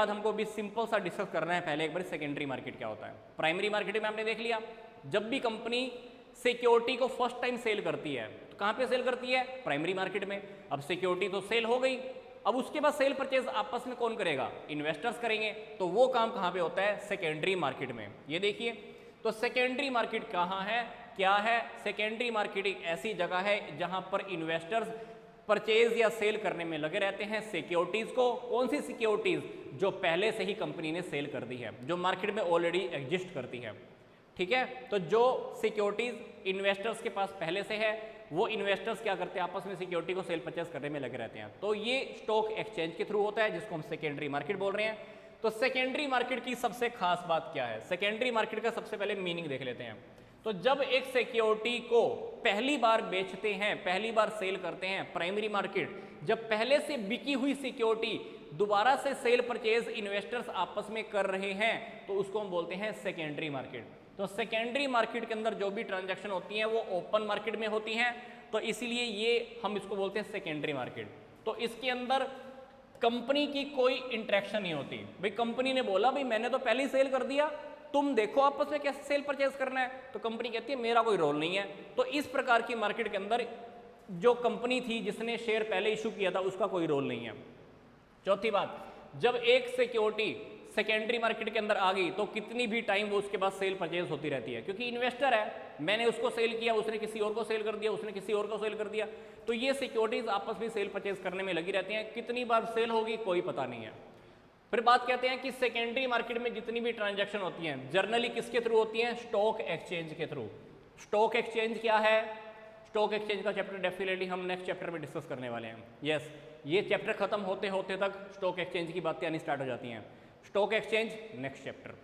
बाद हमको भी सिंपल सा डिस्कस करना है पहले एक बार सेकेंडरी मार्केट क्या होता है। प्राइमरी मार्केट में आपने देख लिया, जब भी कंपनी सिक्योरिटी को फर्स्ट टाइम सेल करती है तो कहां पे सेल करती है? प्राइमरी मार्केट में। अब सिक्योरिटी तो सेल हो गई, अब उसके बाद सेल परचेज आपस में कौन करेगा? इन्वेस्टर्स करेंगे। तो वो काम कहां पे होता है? सेकेंडरी मार्केट में। ये देखिए, तो सेकेंडरी मार्केट कहां है, क्या है? सेकेंडरी मार्केट एक ऐसी जगह है जहां पर इन्वेस्टर्स परचेज या सेल करने में लगे रहते हैं सिक्योरिटीज को। कौन सी सिक्योरिटीज? जो पहले से ही कंपनी ने सेल कर दी है, जो मार्केट में ऑलरेडी एग्जिस्ट करती है। ठीक है, तो जो सिक्योरिटीज इन्वेस्टर्स के पास पहले से है, वो इन्वेस्टर्स क्या करते हैं? आपस में सिक्योरिटी को सेल परचेज करने में लगे रहते हैं। तो ये स्टॉक एक्सचेंज के थ्रू होता है, जिसको हम सेकेंडरी मार्केट बोल रहे हैं। तो सेकेंडरी मार्केट की सबसे खास बात क्या है? सेकेंडरी मार्केट का सबसे पहले मीनिंग देख लेते हैं। तो जब एक सिक्योरिटी को पहली बार बेचते हैं, पहली बार सेल करते हैं, प्राइमरी मार्केट, जब पहले से बिकी हुई सिक्योरिटी दोबारा से सेल परचेज इन्वेस्टर्स आपस में कर रहे हैं, तो उसको हम बोलते हैं सेकेंडरी मार्केट। तो सेकेंडरी मार्केट के अंदर जो भी ट्रांजैक्शन होती हैं वो ओपन मार्केट में होती हैं, तो इसीलिए ये हम इसको बोलते हैं सेकेंडरी मार्केट। तो इसके अंदर कंपनी की कोई इंटरेक्शन नहीं होती। भाई कंपनी ने बोला भाई मैंने तो पहले ही सेल कर दिया, तुम देखो आपस में कैसे सेल परचेज करना है, तो कंपनी कहती है मेरा कोई रोल नहीं है। तो इस प्रकार की मार्केट के अंदर जो कंपनी थी जिसने शेयर पहले इशू किया था उसका कोई रोल नहीं है। चौथी बात, जब एक सिक्योरिटी सेकेंडरी मार्केट के अंदर आ गई तो कितनी भी टाइम वो उसके बाद सेल परचेज होती रहती है, क्योंकि इन्वेस्टर है, मैंने उसको सेल किया, उसने किसी और को सेल कर दिया, उसने किसी और को सेल कर दिया, तो ये सिक्योरिटीज आपस में सेल परचेज करने में लगी रहती हैं। कितनी बार सेल होगी कोई पता नहीं है। फिर बात कहते हैं कि सेकेंडरी मार्केट में जितनी भी ट्रांजैक्शन होती हैं जनरली किसके थ्रू होती हैं? स्टॉक एक्सचेंज के थ्रू। स्टॉक एक्सचेंज क्या है? स्टॉक एक्सचेंज का चैप्टर डेफिनेटली हम नेक्स्ट चैप्टर में डिस्कस करने वाले हैं। यस, ये चैप्टर खत्म होते होते तक स्टॉक एक्सचेंज की बातें आनी स्टार्ट हो जाती हैं। Stock exchange next chapter.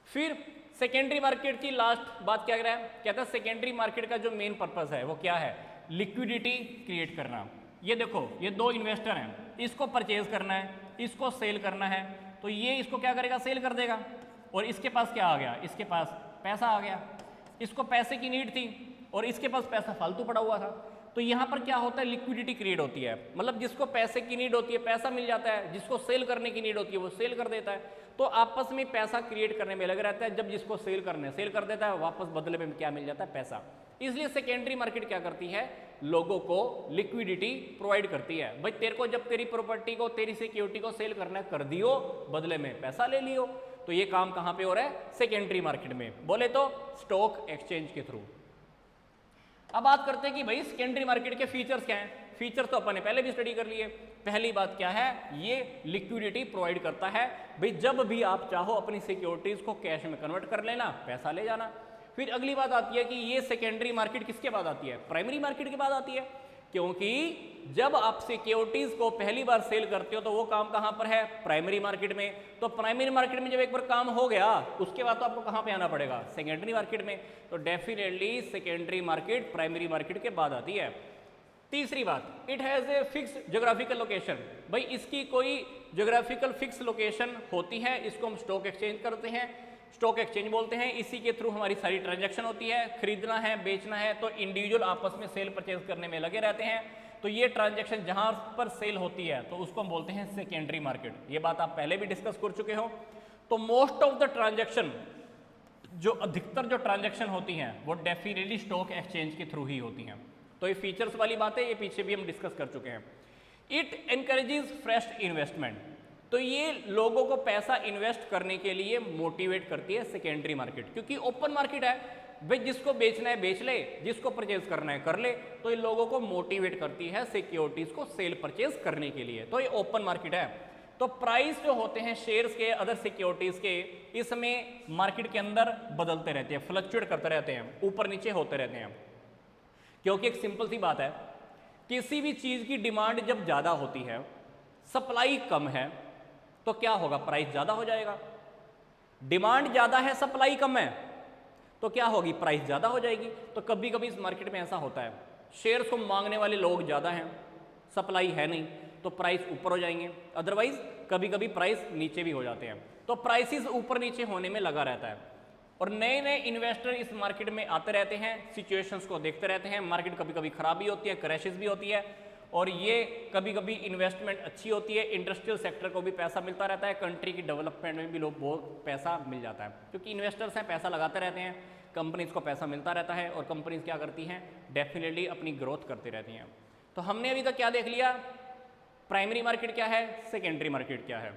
फिर सेकेंडरी मार्केट की लास्ट बात क्या कह रहा है? कहता है सेकेंडरी मार्केट का जो मेन पर्पस है वो क्या है? लिक्विडिटी क्रिएट करना। ये देखो, ये दो इन्वेस्टर हैं, इसको परचेज करना है, इसको सेल करना है, तो ये इसको क्या करेगा? सेल कर देगा। और इसके पास क्या आ गया? इसके पास पैसा आ गया। इसको पैसे की नीड थी और इसके पास पैसा फालतू पड़ा हुआ था, तो यहाँ पर क्या होता है? लिक्विडिटी क्रिएट होती है। मतलब जिसको पैसे की नीड होती है पैसा मिल जाता है, जिसको सेल करने की नीड होती है वो सेल कर देता है। तो आपस में पैसा क्रिएट करने में लगा रहता है। जब जिसको सेल करने सेल कर देता है, वापस बदले में क्या मिल जाता है? पैसा। इसलिए सेकेंडरी मार्केट क्या करती है? लोगों को लिक्विडिटी प्रोवाइड करती है। भाई तेरे को जब तेरी प्रॉपर्टी को, तेरी सिक्योरिटी को सेल करना है, कर दियो, बदले में पैसा ले लियो। तो ये काम कहां पे हो रहा है? सेकेंडरी मार्केट में, बोले तो स्टॉक एक्सचेंज के थ्रू। अब बात करते हैं कि भाई सेकेंडरी मार्केट के फीचर्स क्या हैं। फीचर्स तो अपन ने पहले भी स्टडी कर लिए। पहली बात क्या है? ये लिक्विडिटी प्रोवाइड करता है। भाई जब भी आप चाहो अपनी सिक्योरिटीज को कैश में कन्वर्ट कर लेना, पैसा ले जाना। फिर अगली बात आती है कि ये सेकेंडरी मार्केट किसके बाद आती है? प्राइमरी मार्केट के बाद आती है, क्योंकि जब आप सिक्योरिटीज को पहली बार सेल करते हो तो वो काम कहां पर है? प्राइमरी मार्केट में। तो प्राइमरी मार्केट में जब एक बार काम हो गया उसके बाद तो आपको कहां पे आना पड़ेगा? सेकेंडरी मार्केट में। तो definitely secondary market primary market के बाद आती है। तीसरी बात, it has a fix geographical location. भाई इसकी कोई ज्योग्राफिकल फिक्स लोकेशन होती है, इसको हम स्टॉक एक्सचेंज करते हैं, स्टॉक एक्सचेंज बोलते हैं। इसी के थ्रू हमारी सारी ट्रांजैक्शन होती है। खरीदना है, बेचना है, तो इंडिविजुअल आपस में सेल परचेज करने में लगे रहते हैं। तो ये ट्रांजैक्शन जहां पर सेल होती है तो उसको हम बोलते हैं सेकेंडरी मार्केट। ये बात आप पहले भी डिस्कस कर चुके हो। तो मोस्ट ऑफ द ट्रांजैक्शन, जो अधिकतर जो ट्रांजैक्शन होती हैं वो डेफिनेटली स्टॉक एक्सचेंज के थ्रू ही होती हैं। तो ये फीचर्स वाली बातें ये पीछे भी हम डिस्कस कर चुके हैं। It encourages fresh investment. तो ये लोगों को पैसा इन्वेस्ट करने के लिए मोटिवेट करती है सेकेंडरी मार्केट, क्योंकि ओपन मार्केट है। भाई जिसको बेचना है बेच ले, जिसको परचेज करना है कर ले। तो ये लोगों को मोटिवेट करती है सिक्योरिटीज को सेल परचेज करने के लिए। तो ये ओपन मार्केट है। तो प्राइस जो होते हैं शेयर्स के, अदर सिक्योरिटीज के, इसमें मार्केट के अंदर बदलते रहते हैं, फ्लक्चुएट करते रहते हैं, ऊपर नीचे होते रहते हैं। क्योंकि एक सिंपल सी बात है, किसी भी चीज की डिमांड जब ज्यादा होती है, सप्लाई कम है, तो क्या होगा? प्राइस ज्यादा हो जाएगा। डिमांड ज्यादा है, सप्लाई कम है, तो क्या होगी? प्राइस ज्यादा हो जाएगी। तो कभी कभी इस मार्केट में ऐसा होता है, शेयर्स को मांगने वाले लोग ज्यादा हैं, सप्लाई है नहीं, तो प्राइस ऊपर हो जाएंगे। अदरवाइज कभी कभी प्राइस नीचे भी हो जाते हैं। तो प्राइसेस ऊपर नीचे होने में लगा रहता है और नए नए इन्वेस्टर इस मार्केट में आते रहते हैं, सिचुएशंस को देखते रहते हैं। मार्केट कभी कभी खराब भी होती है, क्रैशेस भी होती है, और ये कभी कभी इन्वेस्टमेंट अच्छी होती है, इंडस्ट्रियल सेक्टर को भी पैसा मिलता रहता है, कंट्री की डेवलपमेंट में भी लोग बहुत पैसा मिल जाता है, क्योंकि इन्वेस्टर्स हैं, पैसा लगाते रहते हैं, कंपनीज को पैसा मिलता रहता है और कंपनीज क्या करती हैं, डेफिनेटली अपनी ग्रोथ करती रहती हैं। तो हमने अभी तक क्या देख लिया, प्राइमरी मार्केट क्या है, सेकेंडरी मार्केट क्या है।